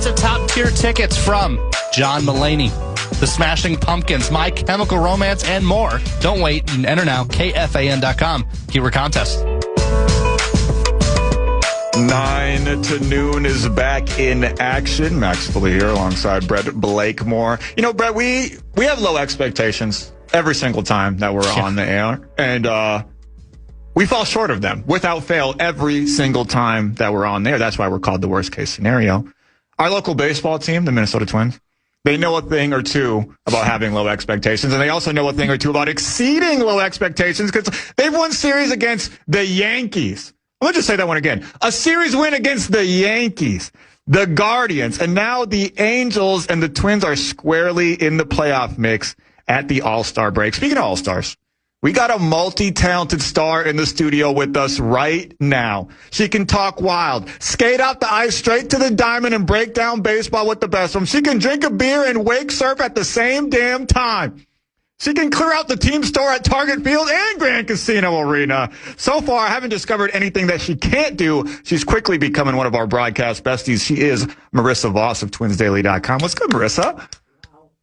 of top-tier tickets from John Mulaney, The Smashing Pumpkins, My Chemical Romance, and more. Don't wait. You can enter now. KFAN.com. Keyword contest. 9 to noon is back in action. Max Foley here alongside Brett Blakemore. You know, Brett, we have low expectations every single time that we're on the air. And we fall short of them without fail every single time that we're on there. That's why we're called the worst case scenario. Our local baseball team, the Minnesota Twins, they know a thing or two about having low expectations, and they also know a thing or two about exceeding low expectations because they've won series against the Yankees. Let me just say that one again. A series win against the Yankees, the Guardians, and now the Angels and the Twins are squarely in the playoff mix at the All-Star break. Speaking of All-Stars, we got a multi-talented star in the studio with us right now. She can talk wild, skate out the ice straight to the diamond, and break down baseball with the best of them. She can drink a beer and wake surf at the same damn time. She can clear out the team store at Target Field and Grand Casino Arena. So far, I haven't discovered anything that she can't do. She's quickly becoming one of our broadcast besties. She is Marissa Voss of TwinsDaily.com. What's good, Marissa?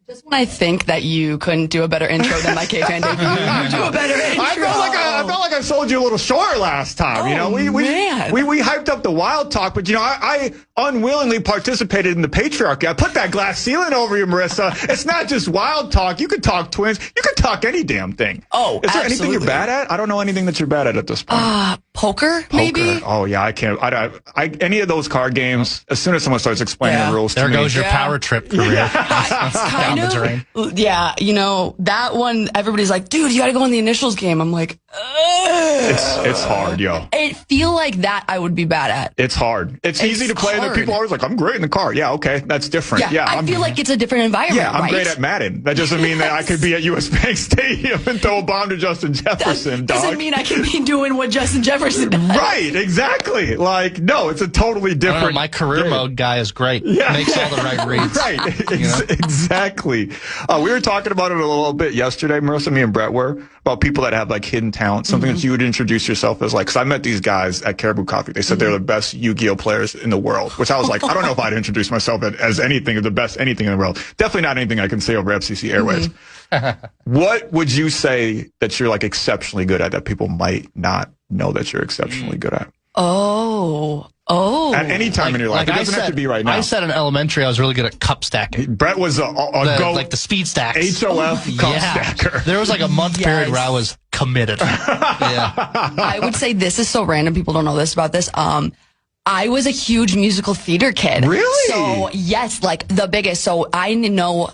Just when I think that you couldn't do a better intro than my KFAN debut, you do a better intro. I felt like I sold you a little short last time. Oh, you know, we hyped up the wild talk, but you know, I unwillingly participated in the patriarchy. I put that glass ceiling over you, Marissa. It's not just wild talk. You could talk Twins. You could talk any damn thing. Oh, is there absolutely. anything you're bad at? I don't know anything that you're bad at this point. Poker, maybe? Oh, yeah, I can't. Any of those card games, as soon as someone starts explaining the rules to me. There goes your power trip career. Kind of. Yeah, you know, that one, everybody's like, dude, you got to go on the initials game. I'm like, it's hard, yo. I feel like that I would be bad at. It's hard. It's easy to play. And people are always like, I'm great in the car. Yeah, okay, that's different. Yeah, I feel like it's a different environment. Yeah, I'm great at Madden. That doesn't mean that I could be at US Bank Stadium and throw a bomb to Justin Jefferson. That doesn't mean I can be doing what Justin Jefferson does. Right, exactly. Like, no, it's a totally different. My career mode guy is great. Yeah. Makes all the right reads. Right, exactly. We were talking about it a little bit yesterday, Marissa, me and Brett were, about people that have like hidden talent, something that you would introduce yourself as, like, because I met these guys at Caribou Coffee. They said they're the best Yu-Gi-Oh players in the world, which I was like, I don't know if I'd introduce myself as anything, the best anything in the world. Definitely not anything I can say over FCC Airways. What would you say that you're like exceptionally good at that people might not know that you're exceptionally good at? Oh. At any time in your life. It doesn't have to be right now. I said in elementary I was really good at cup stacking. Brett was a go. Like the speed stacks. HOF cup stacker. There was like a month period where I was committed. I would say this is so random. People don't know this about this. I was a huge musical theater kid. Really? So, yes, like the biggest. So I know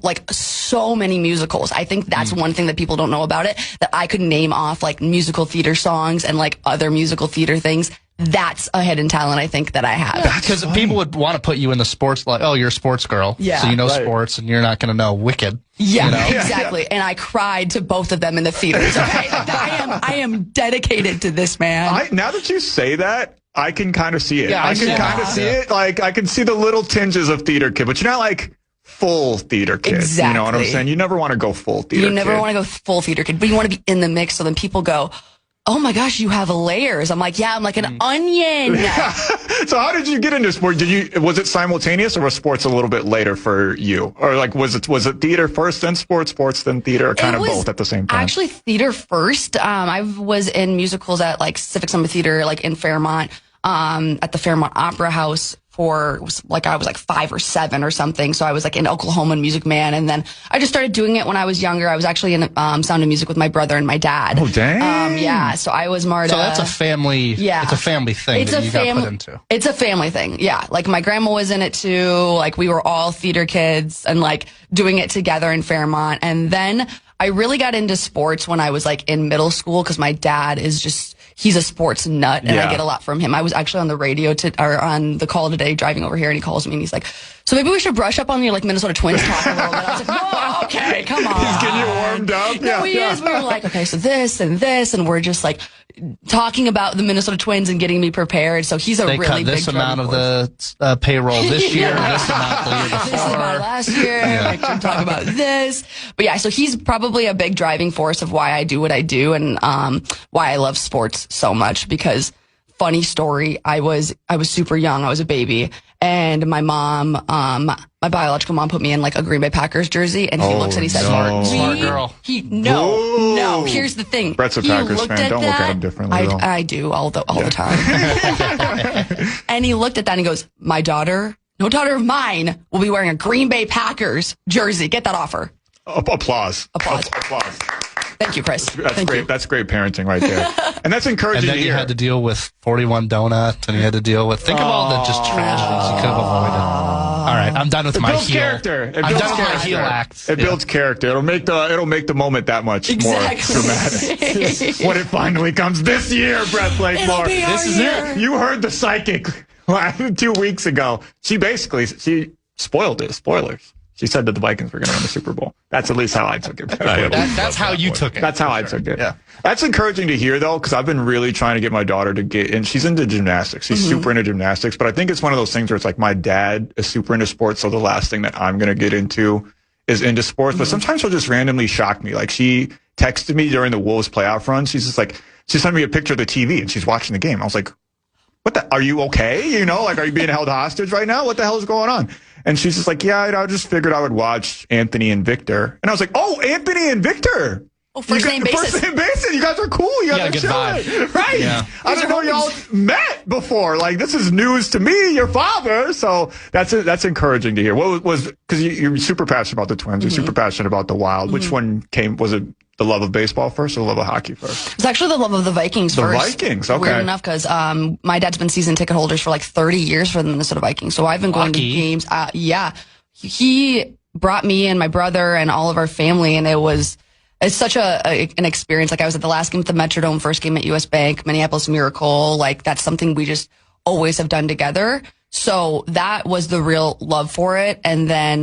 like so many musicals. I think that's one thing that people don't know about it, that I could name off like musical theater songs and like other musical theater things. That's a hidden talent I think that I have. Because people would want to put you in the sports, like, oh, you're a sports girl. Yeah. So you know sports and you're not going to know Wicked. Yeah, you know? Exactly. Yeah. And I cried to both of them in the theaters. Okay? I am dedicated to this, man. Now that you say that, I can kind of see it. Yeah, I can kind of see it. Like, I can see the little tinges of theater kid, but you're not like full theater kid. Exactly. You know what I'm saying? You never want to go full theater kid. You never want to go full theater kid, but you want to be in the mix so then people go, oh my gosh, you have layers. I'm like, yeah, I'm like an onion. So how did you get into sport? Was it simultaneous, or was sports a little bit later for you? Or like, was it theater first, then sports then theater, or kind of both at the same time? Actually theater first. I was in musicals at like Civic Summer Theater, like in Fairmont, at the Fairmont Opera House for like, I was like 5 or 7 or something. So I was like in Oklahoma and Music Man. And then I just started doing it when I was younger. I was actually in Sound of Music with my brother and my dad. Oh, dang. Yeah. So I was Marta. So that's a family. Yeah. It's a family thing that you got put into. It's a family thing. Yeah. Like my grandma was in it too. Like we were all theater kids and like doing it together in Fairmont. And then I really got into sports when I was like in middle school, because my dad is just, he's a sports nut, and I get a lot from him. I was actually on the radio or on the call today driving over here, and he calls me and he's like, so maybe we should brush up on your like Minnesota Twins talk a little bit. I was like, whoa, okay, come on. He's getting you warmed up. No, he is. We were like, okay, so this and this, and we're just like talking about the Minnesota Twins and getting me prepared. So he's a really big driving force. They cut this amount of the payroll this year, this amount the year before. This amount last year. Like, we're talking about this. But yeah, so he's probably a big driving force of why I do what I do, and why I love sports so much. Because funny story, I was super young. I was a baby, And my mom, my biological mom put me in like a Green Bay Packers jersey, and he looked and he said, Smart girl. No, here's the thing. Brett's a Packers fan. Don't look at him differently. I do all the time. And he looked at that and he goes, my daughter, no daughter of mine, will be wearing a Green Bay Packers jersey. Get that offer. Applause. Thank you, Chris. That's great. That's great parenting right there. And that's encouraging And then to you hear. had to deal with 41 Donuts, and you had to deal with, think of all the just tragedies you could have avoided. All right, I'm done with my builds heel. character. I'm done with my heel act. It builds character. It'll make the moment that much more dramatic when it finally comes this year, Brett Blakemore. This is it. You heard the psychic 2 weeks ago. She spoiled it. Spoilers. She said that the Vikings were going to win the Super Bowl. That's at least how I took it. That's how you took it. That's how I took it. Yeah. That's encouraging to hear, though, because I've been really trying to get my daughter to get in. She's into gymnastics. She's super into gymnastics. But I think it's one of those things where it's like my dad is super into sports, so the last thing that I'm going to get into is into sports. But sometimes she'll just randomly shock me. Like she texted me during the Wolves playoff run. She's just like, she sent me a picture of the TV, and she's watching the game. I was like, are you okay? You know, like, are you being held hostage right now? What the hell is going on? And she's just like, yeah, I just figured I would watch Anthony and Victor. And I was like, oh, Anthony and Victor. Oh, first name basis. First name basis. You guys are cool. You guys are chilling. Right. Yeah. I didn't know y'all met before. Like, this is news to me, your father. So that's encouraging to hear. What was, because you're super passionate about the Twins. You're super passionate about the Wild. Which one was it? The love of baseball first or the love of hockey first? It's actually the love of the Vikings first. The Vikings, okay. Weird enough, because my dad's been season ticket holders for like 30 years for the Minnesota Vikings. So I've been going to games. Yeah. He brought me and my brother and all of our family, and it's such an experience. Like, I was at the last game at the Metrodome, first game at US Bank, Minneapolis Miracle. Like, that's something we just always have done together. So that was the real love for it. And then,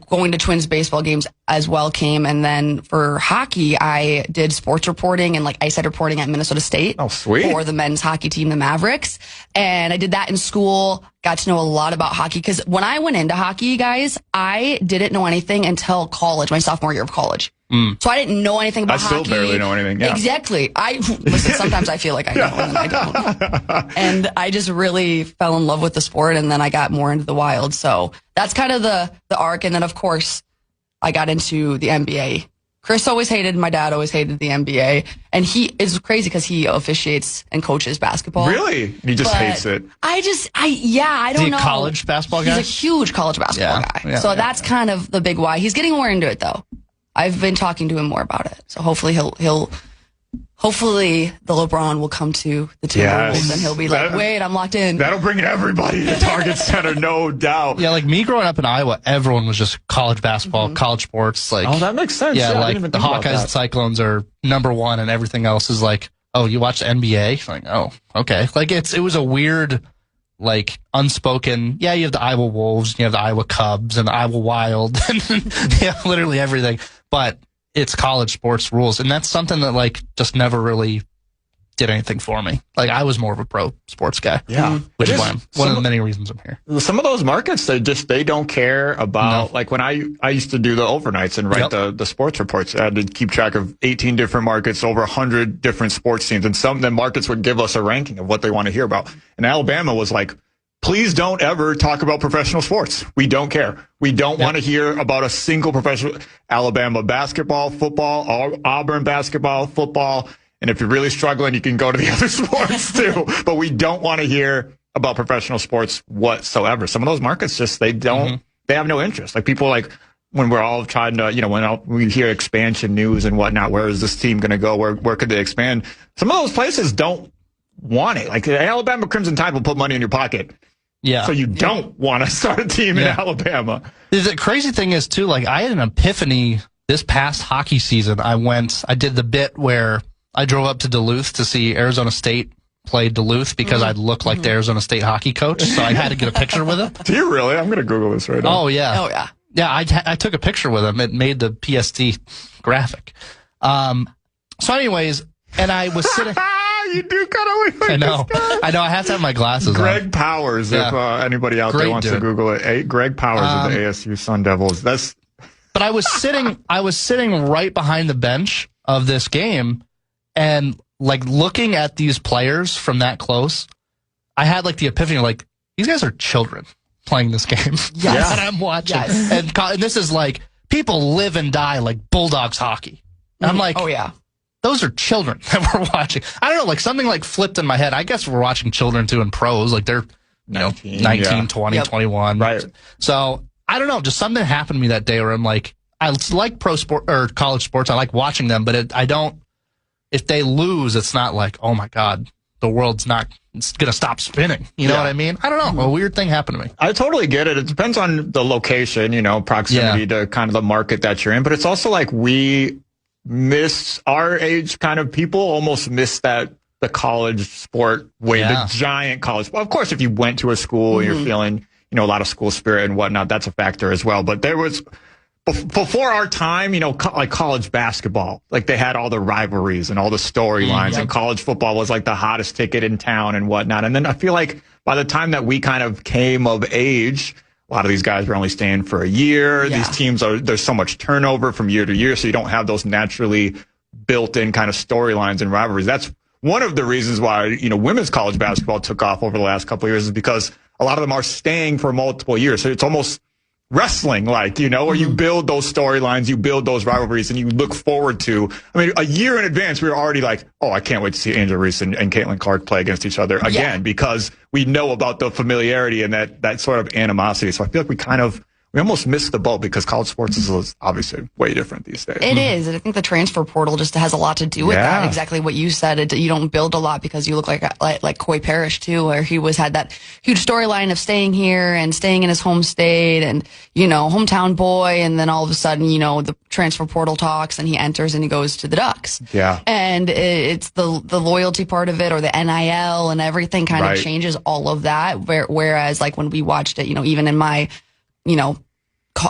going to Twins baseball games as well came. And then for hockey, I did sports reporting and like ice head reporting at Minnesota State. Oh, sweet. For the men's hockey team, the Mavericks. And I did that in school, got to know a lot about hockey. Because when I went into hockey, guys, I didn't know anything until college, my sophomore year of college. So I didn't know anything about hockey. I still barely know anything. Yeah. Exactly. Listen, sometimes I feel like I know and then I don't. And I just really fell in love with the sport, and then I got more into the Wild. So that's kind of the arc. And then, of course, I got into the NBA. Chris always hated, my dad always hated the NBA. And he is crazy because he officiates and coaches basketball. Really? He just hates it. I don't know. Is he a college basketball guy? He's a huge college basketball guy. Yeah, so that's kind of the big why. He's getting more into it, though. I've been talking to him more about it. So hopefully hopefully the LeBron will come to the Timberwolves and he'll be like, wait, I'm locked in. That'll bring everybody to Target Center, no doubt. Yeah, like me growing up in Iowa, everyone was just college basketball, college sports. Like, oh, that makes sense. Yeah, like the Hawkeyes and Cyclones are number one, and everything else is like, oh, you watch the NBA? Like, oh, okay. Like it was a weird, like, unspoken. Yeah, you have the Iowa Wolves, you have the Iowa Cubs, and the Iowa Wild, and yeah, literally everything. But it's college sports rules, and that's something that like just never really did anything for me. Like, I was more of a pro sports guy. Yeah, which is why I'm one of the many reasons I'm here. Some of those markets, they don't care about, like when I used to do the overnights and write the sports reports. I had to keep track of 18 different markets, over 100 different sports teams, and some of the markets would give us a ranking of what they want to hear about. And Alabama was like, please don't ever talk about professional sports. We don't care. We don't want to hear about a single professional. Alabama basketball, football, Auburn basketball, football. And if you're really struggling, you can go to the other sports too. But we don't want to hear about professional sports whatsoever. Some of those markets just, they have no interest. Like people like, when we're all trying to, when we hear expansion news and whatnot, where is this team going to go? Where could they expand? Some of those places don't want it. Like the Alabama Crimson Tide will put money in your pocket. Yeah. So you don't want to start a team in Alabama. The crazy thing is, too, like, I had an epiphany this past hockey season. I did the bit where I drove up to Duluth to see Arizona State play Duluth because I looked like the Arizona State hockey coach. So I had to get a picture with him. Do you really? I'm going to Google this right now. Oh, yeah. Oh, yeah. Yeah, I took a picture with him. It made the PSD graphic. So anyways, and I was sitting... You do kind of look like I know. this guy. I know. I have to have my glasses Greg on. Powers, if anybody out there wants to Google it. Greg Powers of the ASU Sun Devils. But I was sitting right behind the bench of this game, and like looking at these players from that close, I had like the epiphany, like, these guys are children playing this game that I'm watching. Yes. And this is like, people live and die like Bulldogs hockey. And I'm like, oh yeah, those are children that we're watching. I don't know, like something like flipped in my head. I guess we're watching children too in pros. Like they're, 19, 20, 21. Right. So I don't know, just something happened to me that day where I'm like, I like pro sport or college sports. I like watching them, but if they lose, it's not like, oh my God, the world's not going to stop spinning. You know what I mean? I don't know. A weird thing happened to me. I totally get it. It depends on the location, proximity to kind of the market that you're in. But it's also like we miss, our age kind of people almost miss the college sport way, the giant college. Well, of course, if you went to a school and you're feeling, a lot of school spirit and whatnot, that's a factor as well. But there was, before our time, like college basketball, like they had all the rivalries and all the storylines, and college football was like the hottest ticket in town and whatnot. And then I feel like by the time that we kind of came of age, a lot of these guys were only staying for a year. These teams there's so much turnover from year to year, so you don't have those naturally built-in kind of storylines and rivalries. That's one of the reasons why, women's college basketball took off over the last couple of years, is because a lot of them are staying for multiple years. So it's almost wrestling, like, where you build those storylines, you build those rivalries, and you look forward to, a year in advance, we were already like, oh, I can't wait to see Angel Reese and Caitlin Clark play against each other again, because we know about the familiarity and that sort of animosity. So I feel like we almost missed the boat, because college sports is obviously way different these days. It is. And I think the transfer portal just has a lot to do with that. Exactly what you said. You don't build a lot because you look like Coy Parrish too, where he had that huge storyline of staying here and staying in his home state and, hometown boy. And then all of a sudden, the transfer portal talks and he enters and he goes to the Ducks. Yeah. And it's the loyalty part of it, or the NIL and everything kind of changes all of that. Whereas like when we watched it, even in my,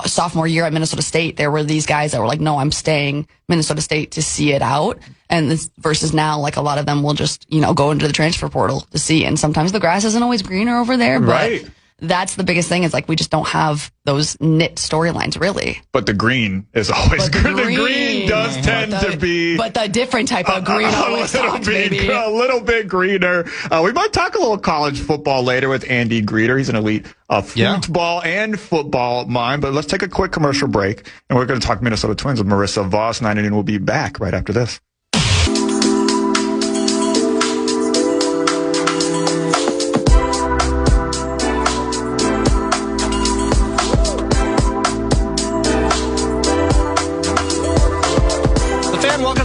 sophomore year at Minnesota State, there were these guys that were like, no, I'm staying Minnesota State to see it out. And this versus now, like a lot of them will just, go into the transfer portal to see. And sometimes the grass isn't always greener over there, but that's the biggest thing, is like we just don't have those knit storylines really. But the green is always good. The green does tend to be, but the different type of green always talks, baby. A little bit greener. We might talk a little college football later with Andy Greeter. He's an elite football and football mind. But let's take a quick commercial break, and we're going to talk Minnesota Twins with Marissa Voss. 9 and we'll be back right after this.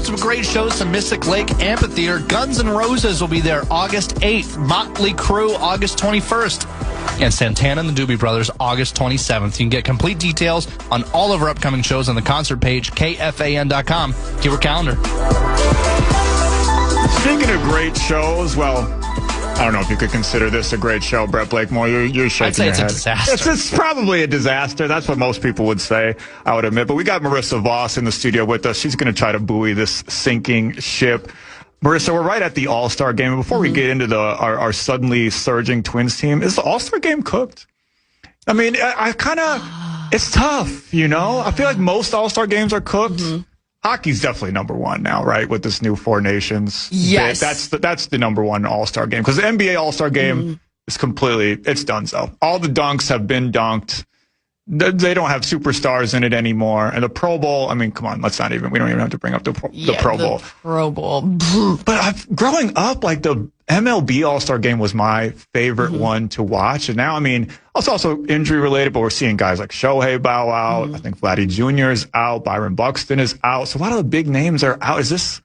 Some great shows to Mystic Lake Amphitheater. Guns N' Roses will be there August 8th. Motley Crue August 21st. And Santana and the Doobie Brothers August 27th. You can get complete details on all of our upcoming shows on the concert page, KFAN.com. Keep our calendar. Speaking of great shows, well, I don't know if you could consider this a great show, Brett Blakemore. You're shaking your head. I'd say it's a disaster. It's probably a disaster. That's what most people would say, I would admit. But we got Marissa Voss in the studio with us. She's going to try to buoy this sinking ship. Marissa, we're right at the All-Star game. And before we get into our suddenly surging Twins team, is the All-Star game cooked? I mean, I kind of, it's tough, I feel like most All-Star games are cooked. Hockey's definitely number one now, right? With this new Four Nations. Yes. That's the number one All-Star game. Because the NBA All-Star game is it's done so. All the dunks have been dunked. They don't have superstars in it anymore. And the Pro Bowl, come on, we don't even have to bring up the Pro Bowl. Pro Bowl. But growing up, like the MLB All-Star game was my favorite one to watch. And now, it's also injury related, but we're seeing guys like Shohei bow out. I think Vladdy Jr. is out. Byron Buxton is out. So a lot of the big names are out. Is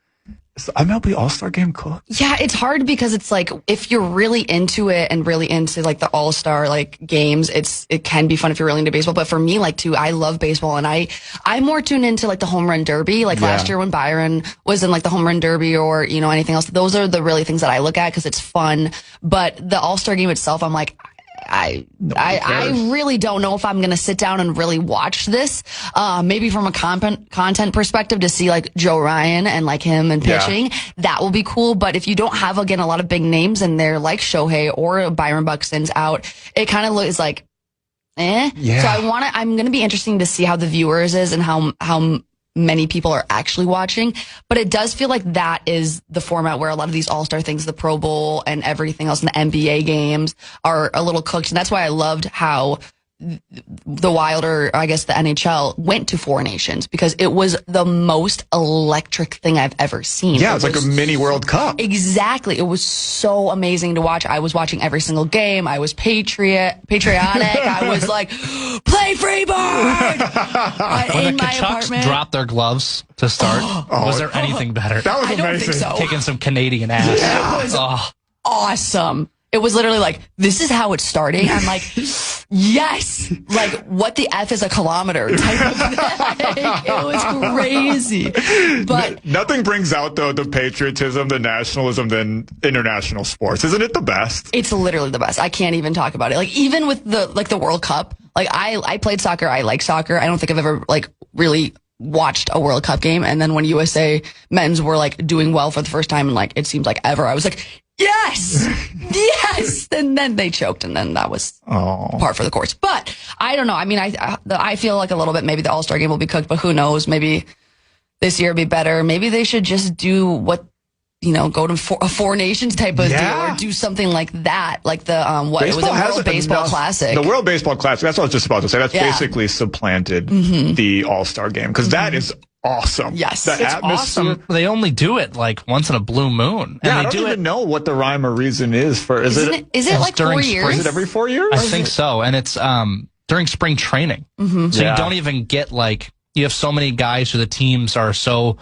the MLB All-Star game cooked? Yeah, it's hard because it's like, if you're really into it and really into like the All-Star like games, it can be fun if you're really into baseball. But for me, like too, I love baseball, and I'm more tuned into like the home run derby. Like last year when Byron was in like the home run derby or, anything else, those are the really things that I look at because it's fun. But the All-Star game itself, I'm like, I really don't know if I'm going to sit down and really watch this. Maybe from a content perspective to see like Joe Ryan and like him and pitching, that will be cool. But if you don't have, again, a lot of big names in there like Shohei or Byron Buxton's out, it kind of looks like, So I'm going to be interesting to see how the viewers is and how many people are actually watching. But it does feel like that is the format where a lot of these all-star things, the Pro Bowl and everything else, and the NBA games are a little cooked. And that's why I loved how the Wild, or I guess the NHL, went to 4 nations, because it was the most electric thing I've ever seen. Yeah, it's like a mini World Cup. Exactly. It was so amazing to watch. I was watching every single game. I was patriotic. I was like, play Freebird! When the Kachucks dropped their gloves to start, was there anything better? That was amazing. I don't think so. Kicking some Canadian ass. It was awesome. It was literally like, this is how it's starting. I'm like, yes! Like, what the F is a kilometer type of thing. It was crazy. But nothing brings out, though, the patriotism, the nationalism, than international sports. Isn't it the best? It's literally the best. I can't even talk about it. Like, even with the World Cup, like, I played soccer. I like soccer. I don't think I've ever, like, really watched a World Cup game. And then when USA men's were, like, doing well for the first time in, like, it seems like ever, I was like, yes! Yes! And then they choked, and then that was par for the course. But I don't know. I mean, I feel like a little bit maybe the All-Star game will be cooked, but who knows? Maybe this year will be better. Maybe they should just do what, go to a 4 nations type of deal, or do something like that. Like the, it was a World Baseball Classic. The World Baseball Classic, that's what I was just about to say. That's basically supplanted the All-Star game, because that is awesome. Yes. It's awesome. They only do it like once in a blue moon. And I don't even know what the rhyme or reason is for. Is it like 4 years? Is it every 4 years? I think so. And it's during spring training. So you don't even get you have so many guys who the teams are so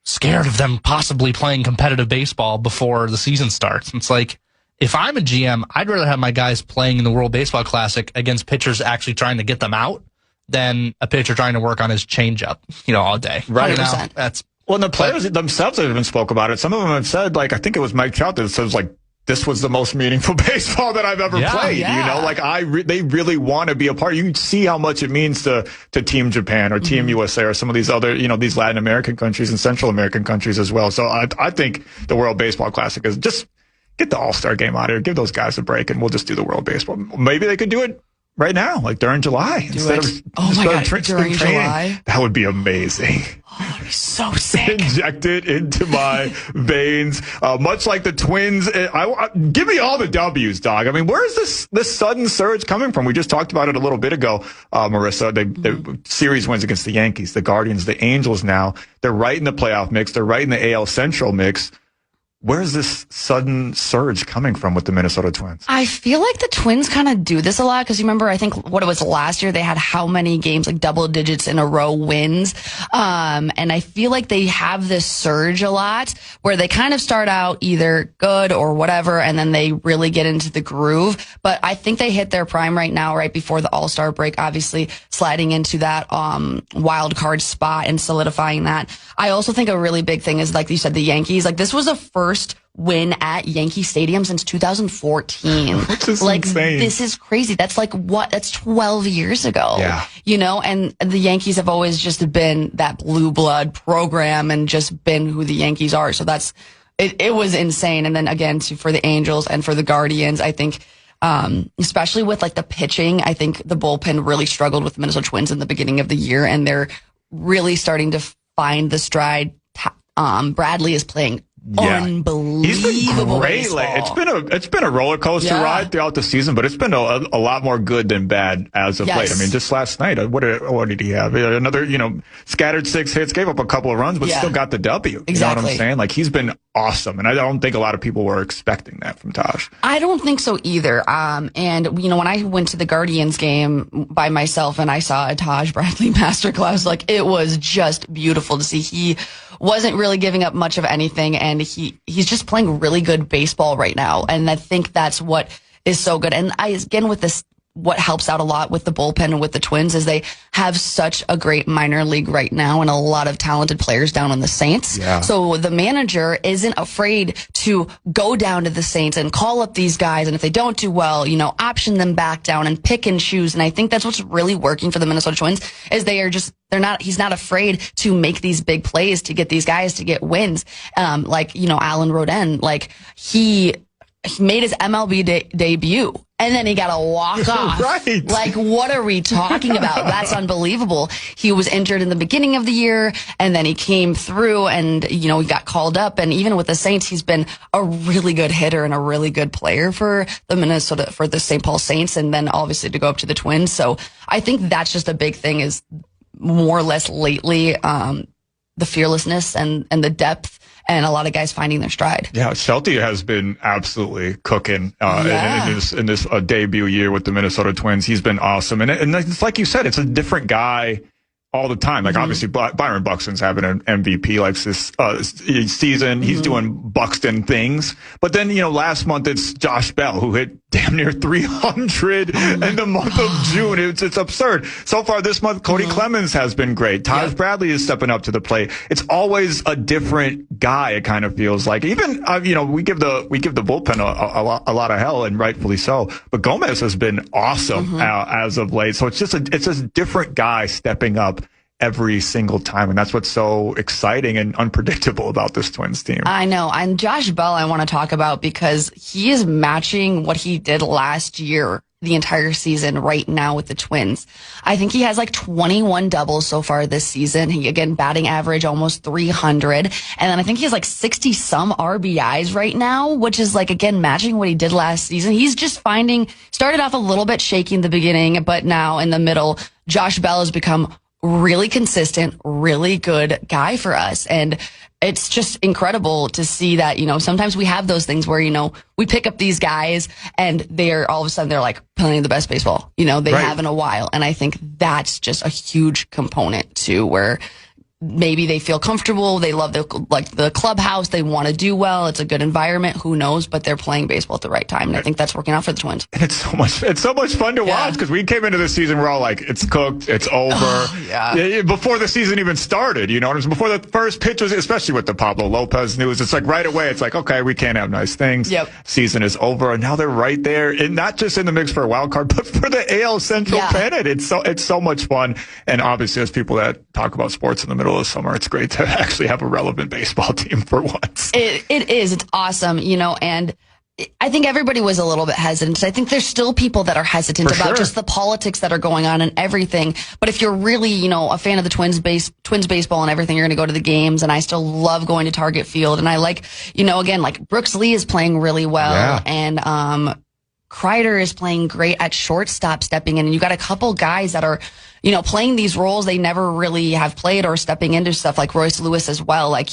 scared of them possibly playing competitive baseball before the season starts. It's like, if I'm a GM, I'd rather have my guys playing in the World Baseball Classic against pitchers actually trying to get them out than a pitcher trying to work on his changeup, all day. Right. 100%. That's the players themselves have even spoke about it. Some of them have said, like, I think it was Mike Trout that says, like, this was the most meaningful baseball that I've ever played. Yeah. Like, they really want to be a part. You can see how much it means to Team Japan or Team USA or some of these other, these Latin American countries and Central American countries as well. So I think the World Baseball Classic is just get the All-Star game out of here, give those guys a break, and we'll just do the World Baseball. Maybe they could do it right now, like during July, instead of during July. That would be amazing. Oh, that'd be so sick. Inject it into my veins, much like the Twins. Give me all the W's, dog. I mean, where is this sudden surge coming from? We just talked about it a little bit ago, Marissa. The series wins against the Yankees, the Guardians, the Angels. Now they're right in the playoff mix. They're right in the AL Central mix. Where's this sudden surge coming from with the Minnesota Twins? I feel like the Twins kind of do this a lot, because you remember, I think what it was last year, they had how many games, like double digits in a row wins. And I feel like they have this surge a lot where they kind of start out either good or whatever, and then they really get into the groove. But I think they hit their prime right now, right before the All-Star break, obviously sliding into that wild card spot and solidifying that. I also think a really big thing is, like you said, the Yankees. Like, this was the first win at Yankee Stadium since 2014. Which is like, insane. This is crazy. That's like that's 12 years ago. Yeah. And the Yankees have always just been that blue blood program and just been who the Yankees are. So it was insane. And then again, for the Angels and for the Guardians, I think, especially with like the pitching, I think the bullpen really struggled with the Minnesota Twins in the beginning of the year, and they're really starting to find the stride. Bradley is playing unbelievable. He's been great. Baseball. It's been a roller coaster ride throughout the season, but it's been a lot more good than bad as of late. I mean, just last night, what did he have? Another, scattered 6 hits, gave up a couple of runs, but still got the W. Exactly. You know what I'm saying? Like, he's been awesome, and I don't think a lot of people were expecting that from Taj. I don't think so either. And when I went to the Guardians game by myself and I saw a Taj Bradley masterclass, like, it was just beautiful to see. He wasn't really giving up much of anything, and he's just playing really good baseball right now. And I think that's what is so good. And again, with this, what helps out a lot with the bullpen and with the Twins is they have such a great minor league right now and a lot of talented players down on the Saints. Yeah. So the manager isn't afraid to go down to the Saints and call up these guys. And if they don't do well, option them back down and pick and choose. And I think that's what's really working for the Minnesota Twins is he's not afraid to make these big plays to get these guys to get wins. Alan Rodin, he made his MLB debut and then he got a walk off. Right. Like, what are we talking about? That's unbelievable. He was injured in the beginning of the year, and then he came through, and he got called up. And even with the Saints, he's been a really good hitter and a really good player for the St. Paul Saints, and then obviously to go up to the Twins. So I think that's just a big thing, is more or less lately, the fearlessness and the depth, and a lot of guys finding their stride. Yeah, Shelty has been absolutely cooking in this debut year with the Minnesota Twins. He's been awesome. And it's like you said, it's a different guy all the time. Like, obviously, Byron Buxton's having an MVP like this season. He's doing Buxton things. But then, last month it's Josh Bell, who hit damn near 300 in the month of June. It's absurd. So far this month, Cody Clemens has been great. Taj Bradley is stepping up to the plate. It's always a different guy, it kind of feels like. Even, we give the bullpen a lot of hell, and rightfully so. But Gomez has been awesome as of late. So it's just a different guy stepping up every single time, and that's what's so exciting and unpredictable about this Twins team. I know. And Josh Bell I want to talk about, because he is matching what he did last year the entire season right now with the Twins. I think he has like 21 doubles so far this season. He, again, batting average almost 300. And then I think he has like 60 some RBIs right now, which is like, again, matching what he did last season. He's just started off a little bit shaky in the beginning, but now in the middle, Josh Bell has become really consistent, really good guy for us. And it's just incredible to see that, sometimes we have those things where, we pick up these guys and they're all of a sudden they're like playing the best baseball, they have in a while. And I think that's just a huge component to where maybe they feel comfortable. They love the clubhouse. They want to do well. It's a good environment. Who knows? But they're playing baseball at the right time, and I think that's working out for the Twins. And it's so much fun to watch, because we came into the season, we're all like, it's cooked, it's over. Before the season even started, before the first pitch was, especially with the Pablo Lopez news, it's like right away, it's like, okay, we can't have nice things. Yep. Season is over, and now they're right there, and not just in the mix for a wild card, but for the AL Central pennant. It's so much fun, and obviously, as people that talk about sports in the middle of the summer, it's great to actually have a relevant baseball team for once. It is. It's awesome, and I think everybody was a little bit hesitant. I think there's still people that are hesitant about just the politics that are going on and everything. But if you're really, a fan of the Twins baseball and everything, you're going to go to the games. And I still love going to Target Field. And I like, again, like Brooks Lee is playing really well. And Kreider is playing great at shortstop, stepping in. And you got a couple guys that are, playing these roles they never really have played, or stepping into stuff, like Royce Lewis as well. Like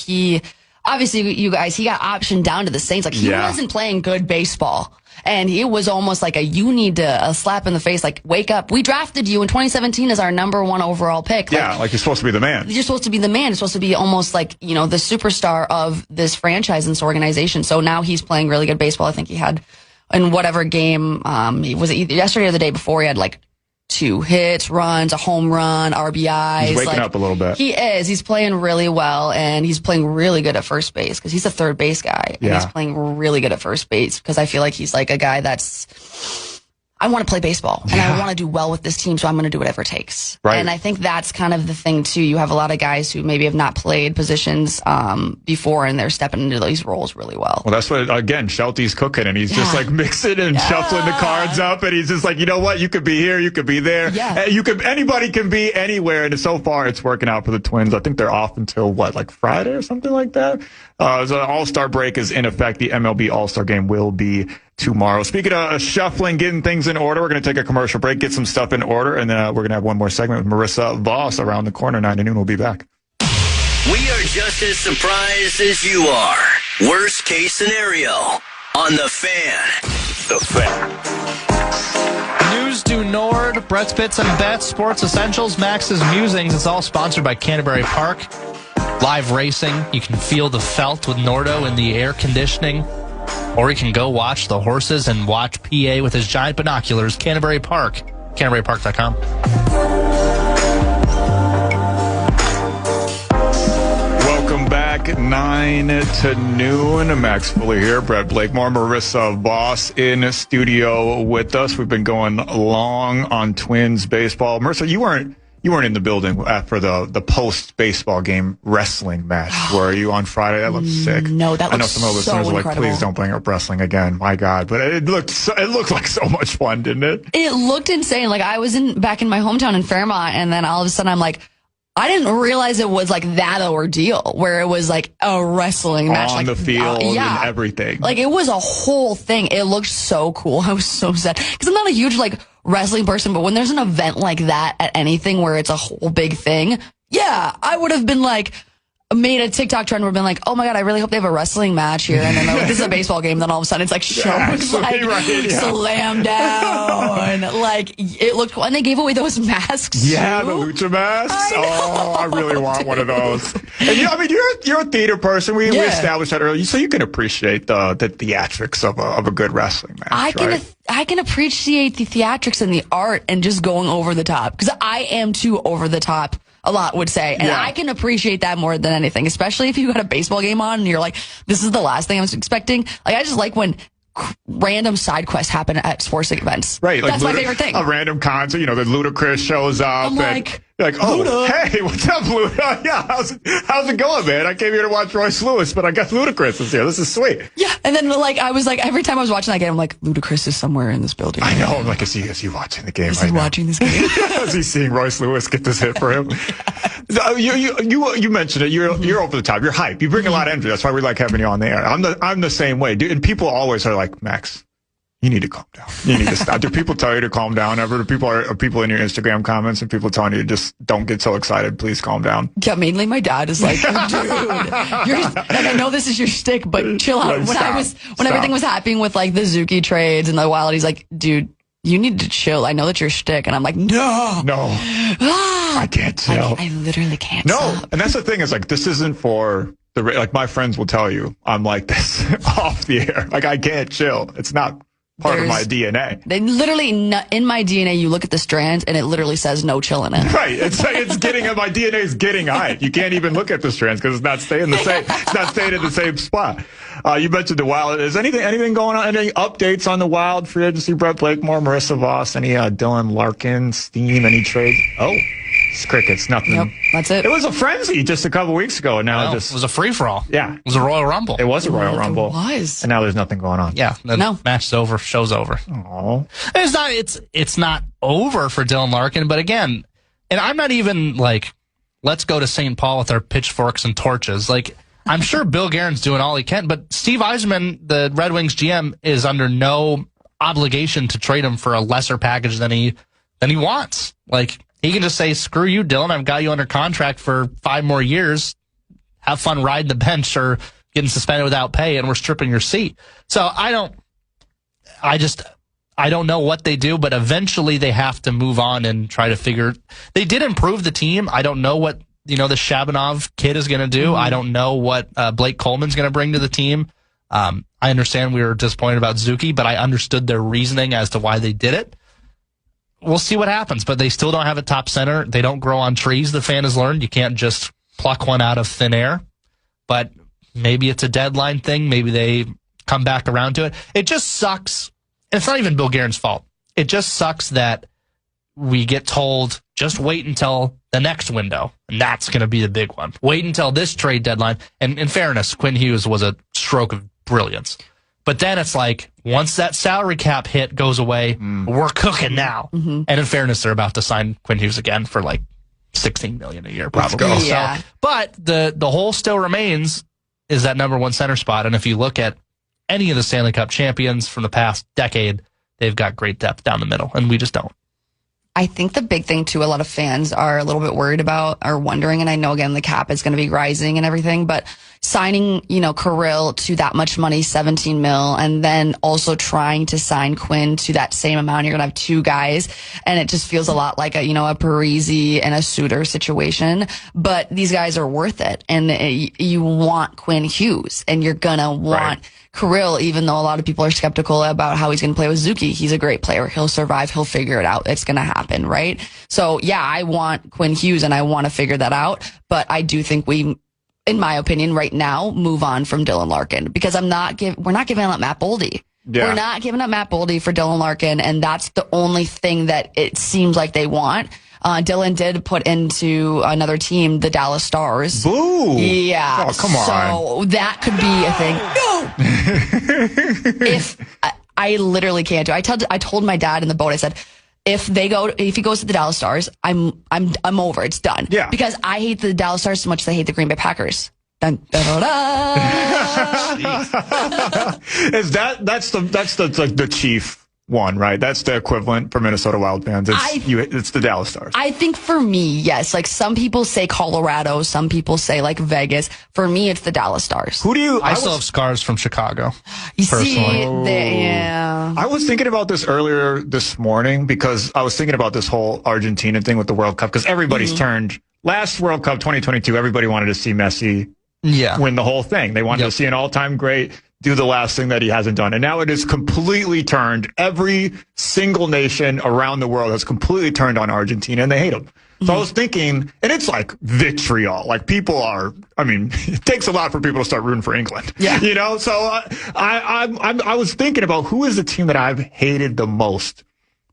obviously, you guys, he got optioned down to the Saints. Like, he wasn't playing good baseball. And it was almost like you need a slap in the face, like, wake up. We drafted you in 2017 as our #1 overall pick. Like you're supposed to be the man. You're supposed to be the man. It's supposed to be almost like, the superstar of this franchise and this organization. So now he's playing really good baseball. I think he had, in whatever game, was it either yesterday or the day before, he had like 2 hits, runs, a home run, RBIs. He's waking up a little bit. He is. He's playing really well, and he's playing really good at first base, because he's a third base guy. And he's playing really good at first base, because I feel like he's like a guy I want to play baseball, and I want to do well with this team, so I'm going to do whatever it takes. Right. And I think that's kind of the thing, too. You have a lot of guys who maybe have not played positions before, and they're stepping into these roles really well. Well, that's what, again, Shelty's cooking, and he's just like mixing and shuffling the cards up, and he's just like, you know what? You could be here, you could be there. Yeah. Anybody can be anywhere, and so far it's working out for the Twins. I think they're off until, like Friday or something like that? The All-Star break is in effect. The MLB All-Star game will be tomorrow. Speaking of shuffling, getting things in order, we're going to take a commercial break, get some stuff in order, and then we're going to have one more segment with Marissa Voss around the corner, 9 to noon. We'll be back. We are just as surprised as you are. Worst case scenario on The Fan. The Fan. News due Nord, Brett's Bits and Bets, Sports Essentials, Max's Musings. It's all sponsored by Canterbury Park. Live racing. You can feel the felt with Nordo in the air conditioning. Or you can go watch the horses and watch PA with his giant binoculars. Canterbury Park. CanterburyPark.com. Welcome back. 9 to noon. Max Fuller here. Brett Blakemore, Marissa Voss in studio with us. We've been going long on Twins baseball. Marissa, you weren't You weren't in the building for the post baseball game wrestling match. Were you on Friday? That looked sick. No, that looked I know some of the listeners so are like, incredible. please don't bring up wrestling again. My God, but it looked like so much fun, didn't it? It looked insane. Like I was back in my hometown in Fairmont, and then all of a sudden I'm like, I didn't realize it was like that ordeal where it was like a wrestling match On like the field yeah. and everything. Like it was a whole thing. It looked so cool. I was so sad because I'm not a huge like wrestling person, but when there's an event like that at anything where it's a whole big thing, yeah, I would have been like, made a TikTok trend where I've been like, oh my God, I really hope they have a wrestling match here. And then like, this is a baseball game. Then all of a sudden it's like shows like slam down. Like it looked cool. And they gave away those masks. Yeah, too. the lucha masks. I really want one of those. And you're a theater person. We established that earlier, so you can appreciate the theatrics of a good wrestling match. I can appreciate the theatrics and the art and just going over the top because I am too over the top. A lot would say. And I can appreciate that more than anything, especially if you got a baseball game on and you're like, this is the last thing I was expecting. Like, I just like when random side quests happen at sports events. Right. Like that's my favorite thing. A random concert, the Ludacris shows up. I'm like, you're like, oh, Luda. Hey, what's up, Luda? Yeah, how's it going, man? I came here to watch Royce Lewis, but I got Ludacris is here. This is sweet. Yeah. And then I was like, every time I was watching that game, I'm like, Ludacris is somewhere in this building. I know. I'm like, is he watching the game is right he now? watching this game? Is he seeing Royce Lewis get this hit for him? You mentioned it. You're over the top. You're hype. You bring a lot of energy. That's why we like having you on the air. I'm the same way, dude. And people always are like, Max, you need to calm down. You need to stop. Do people tell you to calm down ever? Are people in your Instagram comments and people telling you to just don't get so excited? Please calm down. Yeah, mainly my dad is like, dude, I know this is your shtick, but chill out. When everything was happening with like the Zuki trades and the Wild, he's like, dude, you need to chill. I know that's your shtick. And I'm like, no. I can't chill. I literally can't. No. Stop. And that's the thing is like, this isn't for like my friends will tell you I'm like this off the air. Like I can't chill. It's not part of my DNA. They literally in my DNA, you look at the strands and it literally says no chill in it. Right. It's getting my DNA is getting high. You can't even look at the strands because it's not staying the same. It's not staying in the same spot. You mentioned the Wild. Is anything going on? Any updates on the Wild free agency? Brett Blakemore, Marissa Voss, any Dylan Larkin, Steam, any trades? Oh, it's crickets. Nothing. Yep, that's it. It was a frenzy just a couple weeks ago, and now it was a free for all. Yeah, it was a Royal Rumble. It was a Royal Rumble. It was. And now there's nothing going on. Yeah, the match is over. Show's over. Oh, it's not over for Dylan Larkin, but again, and I'm not even like, let's go to St. Paul with our pitchforks and torches. Like, I'm sure Bill Guerin's doing all he can, but Steve Yzerman, the Red Wings GM, is under no obligation to trade him for a lesser package than he wants. Like, he can just say, screw you, Dylan. I've got you under contract for 5 more years. Have fun riding the bench or getting suspended without pay, and we're stripping your seat. So I don't know what they do, but eventually they have to move on and try to figure. They did improve the team. I don't know what the Shabanov kid is going to do. I don't know what Blake Coleman's going to bring to the team. I understand we were disappointed about Zuki, but I understood their reasoning as to why they did it. We'll see what happens, but they still don't have a top center. They don't grow on trees, the fan has learned. You can't just pluck one out of thin air. But maybe it's a deadline thing. Maybe they come back around to it. It just sucks. It's not even Bill Guerin's fault. It just sucks that we get told, just wait until the next window, and that's going to be the big one. Wait until this trade deadline. And in fairness, Quinn Hughes was a stroke of brilliance. But then it's like, once that salary cap hit goes away, we're cooking now. Mm-hmm. And in fairness, they're about to sign Quinn Hughes again for like $16 million a year, probably. Yeah. So, but the hole still remains is that number one center spot. And if you look at any of the Stanley Cup champions from the past decade, they've got great depth down the middle, and we just don't. I think the big thing, too, a lot of fans are a little bit worried about or wondering, and I know, again, the cap is going to be rising and everything, but signing, Kirill to that much money, 17 mil, and then also trying to sign Quinn to that same amount, you're going to have 2 guys, and it just feels a lot like a Parisi and a Suter situation, but these guys are worth it, and you want Quinn Hughes, and you're going to want Kirill, even though a lot of people are skeptical about how he's going to play with Zuki. He's a great player. He'll survive. He'll figure it out. It's going to happen, right? So, yeah, I want Quinn Hughes, and I want to figure that out. But I do think we, in my opinion, right now, move on from Dylan Larkin because we're not giving up Matt Boldy. Yeah. We're not giving up Matt Boldy for Dylan Larkin, and that's the only thing that it seems like they want. Dylan did put into another team, the Dallas Stars. Boo! Yeah. Oh, come on. So that could be a thing. No! If I literally can't do it. I told my dad in the boat, I said, if he goes to the Dallas Stars, I'm over. It's done. Yeah. Because I hate the Dallas Stars so much as I hate the Green Bay Packers. Dun, dun, dun, dun. That's the chief one, right? That's the equivalent for Minnesota Wild fans. It's the Dallas Stars. I think for me, yes. Like some people say Colorado, some people say like Vegas. For me, it's the Dallas Stars. Who do you? I still have scars from Chicago. You personally. see, yeah. I was thinking about this earlier this morning because I was thinking about this whole Argentina thing with the World Cup because everybody's turned. Last World Cup 2022, everybody wanted to see Messi win the whole thing. They wanted to see an all-time great do the last thing that he hasn't done. And now it is completely turned. Every single nation around the world has completely turned on Argentina, and they hate him. So I was thinking, and it's like vitriol. Like people are, I mean, it takes a lot for people to start rooting for England. Yeah. You know, so I was thinking about who is the team that I've hated the most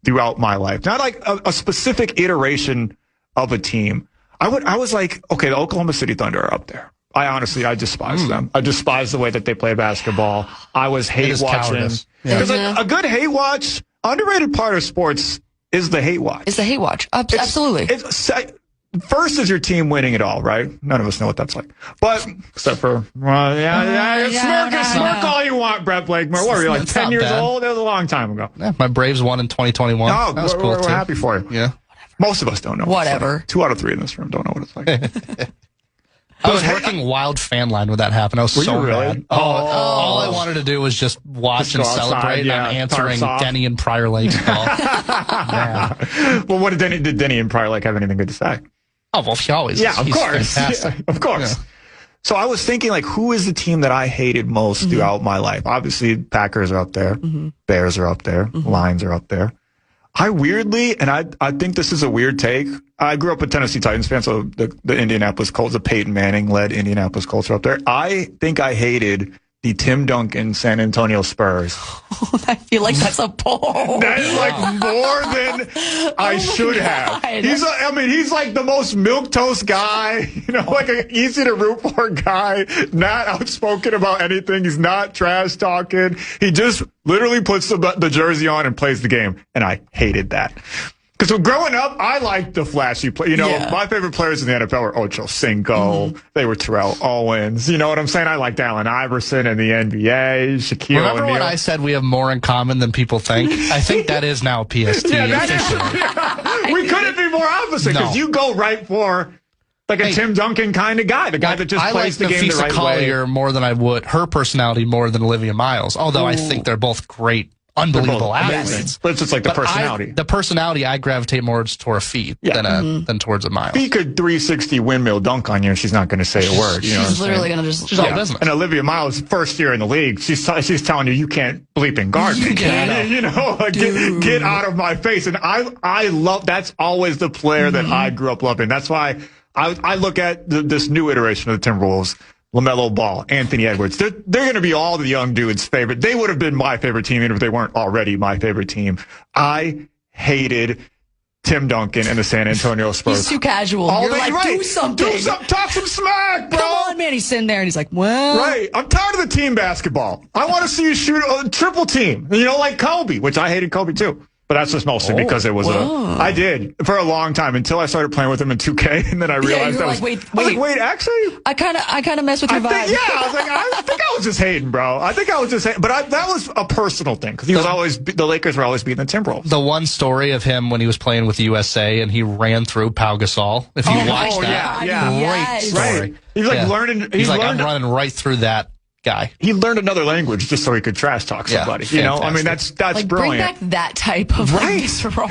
throughout my life. Not like a specific iteration of a team. I was like, okay, the Oklahoma City Thunder are up there. I despise them. I despise the way that they play basketball. I was hate watching. Because a good hate watch, underrated part of sports is the hate watch. It's the hate watch. Absolutely. First is your team winning it all, right? None of us know what that's like. But, except for, smirk all you want, Brett Blakemore. What were you, like 10 years old? That was a long time ago. Yeah, my Braves won in 2021. Oh, that was cool we're too. happy for you. Yeah. Most of us don't know. Whatever. 2 out of 3 in this room don't know what it's like. I was working wild fan line when that happened. I was so mad. All I wanted to do was just watch and celebrate. And I'm answering Denny and Prior Lake's call. Well, what did Denny and Prior Lake have anything good to say? Oh, well, he always. Yeah, of course. Fantastic. Yeah, of course. Yeah. So I was thinking, like, who is the team that I hated most throughout my life? Obviously, Packers are up there. Bears are up there. Lions are up there. I weirdly, and I think this is a weird take. I grew up a Tennessee Titans fan, so the Indianapolis Colts, the Peyton Manning-led Indianapolis Colts are up there. I think I hated the Tim Duncan San Antonio Spurs. I feel like that's a poll. That is like more than I should have. He's like the most milquetoast guy, like an easy to root for guy, not outspoken about anything. He's not trash talking. He just literally puts the jersey on and plays the game. And I hated that. Because growing up, I liked the flashy play. My favorite players in the NFL were Ocho Cinco. They were Terrell Owens. You know what I'm saying? I liked Allen Iverson in the NBA, Shaquille O'Neal. Remember when I said we have more in common than people think? I think that is now PST. We couldn't be more opposite because you go right for like a Tim Duncan kind of guy, the guy that just plays the game the right Collier way. more than I would her personality more than Olivia Miles. Although I think they're both great. Unbelievable athletes. But it's just like the personality. The personality, I gravitate more toward a feed than towards a Miles. He could 360 windmill dunk on you, and she's not going to say a word. She's literally going to just... She's all business. And Olivia Miles, first year in the league, she's telling you can't bleep and guard me. Get out of my face. And I love... That's always the player that I grew up loving. That's why I look at this new iteration of the Timberwolves. LaMelo Ball, Anthony Edwards. They're going to be all the young dudes' favorite. They would have been my favorite team even if they weren't already my favorite team. I hated Tim Duncan and the San Antonio Spurs. He's too casual. You're like, do something. Talk some smack, bro. Come on, man. He's sitting there and he's like, well. Right. I'm tired of the team basketball. I want to see you shoot a triple team. Like Kobe, which I hated Kobe too. But that's just mostly because it was I did for a long time until I started playing with him in 2K, and then I realized wait, actually, I kind of mess with your vibe. I think I was just hating, bro. I think I was just hating, but that was a personal thing because the Lakers were always beating the Timberwolves. The one story of him when he was playing with the USA and he ran through Pau Gasol. If you watch that, great story. Right. He's like learning. I'm running right through that guy. He learned another language just so he could trash talk somebody. That's brilliant. Bring back that type of visceral.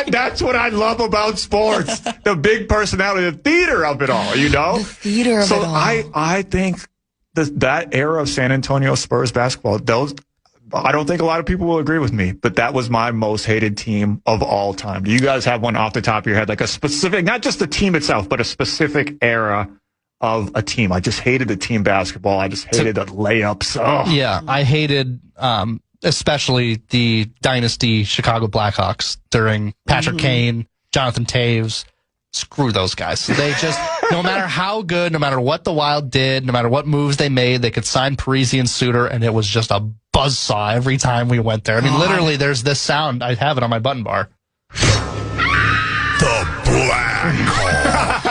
That's what I love about sports. The big personality, the theater of it all. The theater of it all. So I think that era of San Antonio Spurs basketball. I don't think a lot of people will agree with me, but that was my most hated team of all time. Do you guys have one off the top of your head, like a specific, not just the team itself, but a specific era of a team? I just hated the team basketball. I just hated the layups. Oh. Yeah, I hated especially the dynasty Chicago Blackhawks during Patrick Kane, Jonathan Taves. Screw those guys. They just, no matter how good, no matter what the Wild did, no matter what moves they made, they could sign Parisi and Suter, and it was just a buzzsaw every time we went there. I mean, literally, there's this sound. I have it on my button bar. The Black Hawk.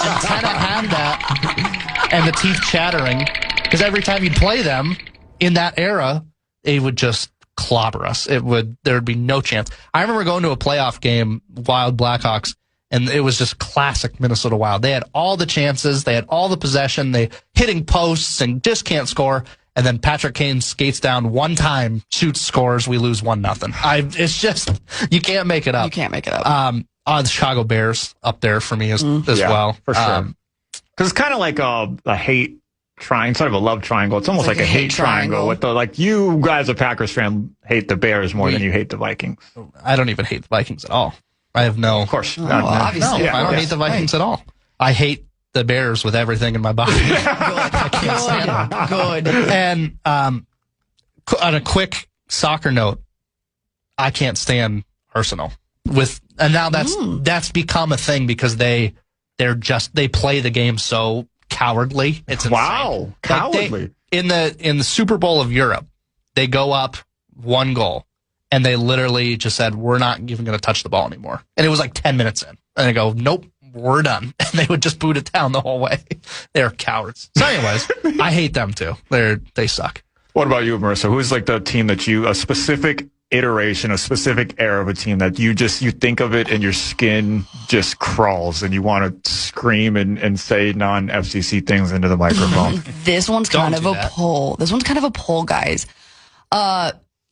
Antenna had that, and the teeth chattering, because every time you'd play them in that era, they would just clobber us. There would be no chance. I remember going to a playoff game, Wild Blackhawks, and it was just classic Minnesota Wild. They had all the chances. They had all the possession. They hitting posts and just can't score. And then Patrick Kane skates down one time, shoots, scores. We lose 1-0. It's just, you can't make it up. You can't make it up. The Chicago Bears up there for me as well. For sure. Because it's kind of like a hate triangle, instead of a love triangle. It's almost like a hate triangle. With you guys, a Packers fan, hate the Bears more than you hate the Vikings. I don't even hate the Vikings at all. I have no. Of course. Obviously. I don't hate the Vikings at all. I hate the Bears with everything in my body. I can't stand them. Good. And on a quick soccer note, I can't stand Arsenal. And now that's become a thing because they play the game so cowardly. It's insane. Wow, cowardly. In the Super Bowl of Europe, they go up 1 goal. And they literally just said, we're not even going to touch the ball anymore. And it was like 10 minutes in. And they go, nope, we're done. And they would just boot it down the whole way. They're cowards. So anyways, I hate them too. They suck. What about you, Marissa? Who's like the team that a specific iteration, a specific era of a team that you think of it and your skin just crawls and you want to scream and say non-FCC things into the microphone? This one's kind of a poll. This one's kind of a poll, guys.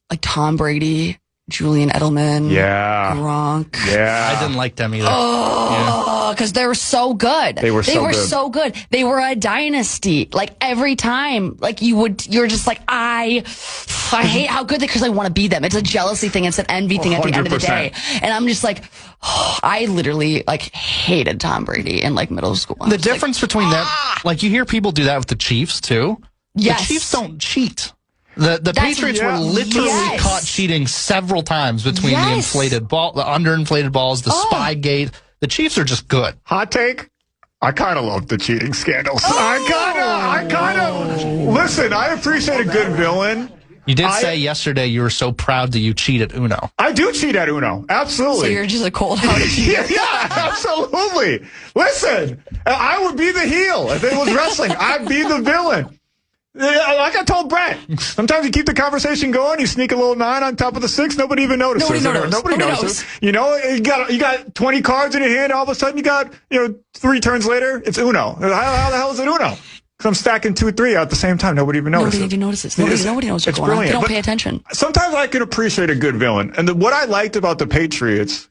Like Tom Brady, Julian Edelman, Gronk. Yeah, I didn't like them either. Oh, because they were so good. They were so good. They were a dynasty. Like every time, like you're just like I hate how good they because I want to be them. It's a jealousy thing. It's an envy thing at the end of the day. And I'm just like, I literally like hated Tom Brady in like middle school. The difference between them, like you hear people do that with the Chiefs too. Yes. The Chiefs don't cheat. The Patriots were literally caught cheating several times between the underinflated balls, the Spygate. The Chiefs are just good. Hot take. I kind of love the cheating scandals. I kind of listen. I appreciate a good villain. You did say yesterday you were so proud that you cheat at Uno. I do cheat at Uno. Absolutely. So you're just a cold-hearted cheater. Yeah, absolutely. Listen, I would be the heel if it was wrestling. I'd be the villain. Like I told Brett, sometimes you keep the conversation going, you sneak a little 9 on top of the 6, nobody even notices. Nobody notices. You know, you got 20 cards in your hand, all of a sudden you got, 3 turns later, it's Uno. How the hell is it Uno? Because I'm stacking 2, 3 at the same time. Nobody even notices. Nobody even notices. Nobody knows what's going on. They don't pay attention. Sometimes I can appreciate a good villain. And what I liked about the Patriots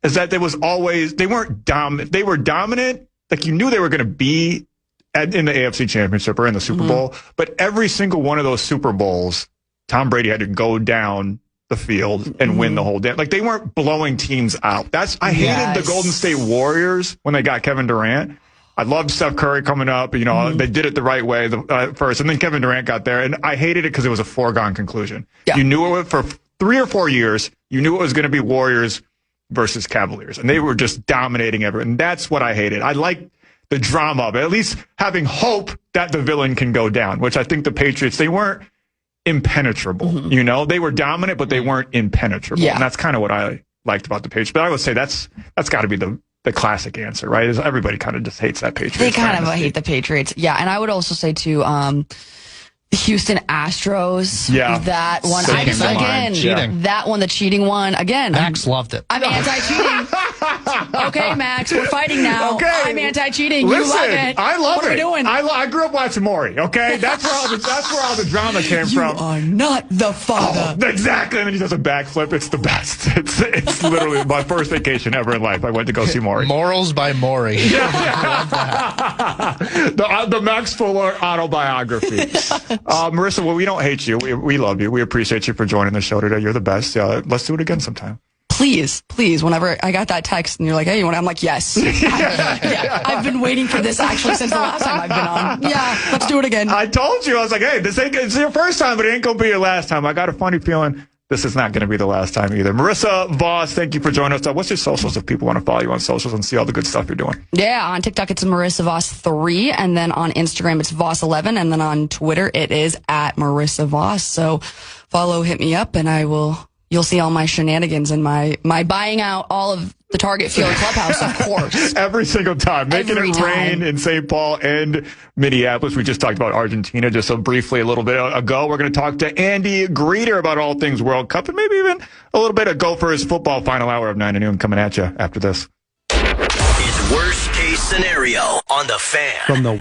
is that they weren't dominant. They were dominant. Like you knew they were going to be in the AFC Championship or in the Super Bowl, but every single one of those Super Bowls, Tom Brady had to go down the field and win the whole day. Like they weren't blowing teams out. I hated the Golden State Warriors when they got Kevin Durant. I loved Steph Curry coming up. They did it the right way first, and then Kevin Durant got there, and I hated it because it was a foregone conclusion. Yeah. You knew it for 3 or 4 years. You knew it was going to be Warriors versus Cavaliers, and they were just dominating everyone. And that's what I hated. I like the drama of it, at least having hope that the villain can go down, which I think the Patriots, they weren't impenetrable. They were dominant, but they weren't impenetrable. Yeah. And that's kind of what I liked about the Patriots. But I would say that's got to be the classic answer, right? Is everybody kind of just hates that Patriots. They kind of hate the Patriots. Yeah. And I would also say too, the Houston Astros. Yeah. That one. Cheating. That one, the cheating one. Again. Max loved it. I'm anti-cheating. Okay, Max, we're fighting now. Okay. I'm anti-cheating. Listen, you love it. I love what it. What are we doing? I grew up watching Maury, okay? That's where all the drama came from. You are not the father. Oh, exactly. And then he does a backflip. It's the best. It's literally my first vacation ever in life. I went to go see Maury. Morals by Maury. The Max Fuller autobiography. Marissa, well, we don't hate you. We love you. We appreciate you for joining the show today. You're the best. Let's do it again sometime. please, whenever I got that text and you're like, hey, you want? I'm like, yes. Yeah, I've been waiting for this actually since the last time I've been on. Yeah, let's do it again. I told you, I was like, hey, it's your first time, but it ain't going to be your last time. I got a funny feeling this is not going to be the last time either. Marissa, Voss, thank you for joining us. What's your socials if people want to follow you on socials and see all the good stuff you're doing? Yeah, on TikTok, it's Marissa Voss 3, and then on Instagram, it's Voss 11, and then on Twitter, it is at Marissa Voss. So follow, hit me up, and you'll see all my shenanigans and my buying out all of the Target Field Clubhouse, of course. Every single time. Making it rain in St. Paul and Minneapolis. We just talked about Argentina just so briefly a little bit ago. We're going to talk to Andy Greeter about all things World Cup and maybe even a little bit of Gophers football final hour of 9 to noon coming at you after this. It's worst case scenario on the Fan. From the